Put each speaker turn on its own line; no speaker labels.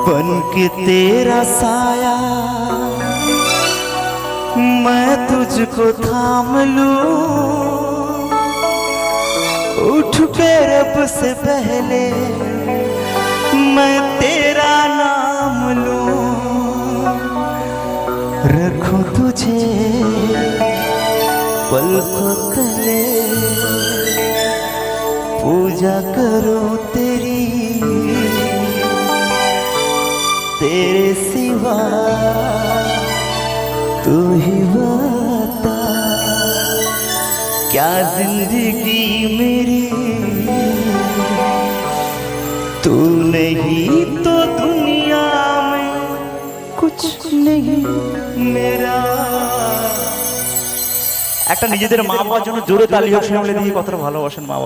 बन के तेरा साया मैं तुझको थाम लूं, उठ के रब से पहले मैं तेरा नाम लूं। रखूं तुझे पलकों तले, पूजा करूं तेरी, तेरे सिवा तू ही बता क्या जिंदगी मेरी, तू नहीं तो दुनिया में कुछ नहीं मेरा। একটা নিজেদের মা বাবার জন্য জোরে তালি হোক, সামলে দিয়ে কতটা ভালোবাসেন মা বাবা।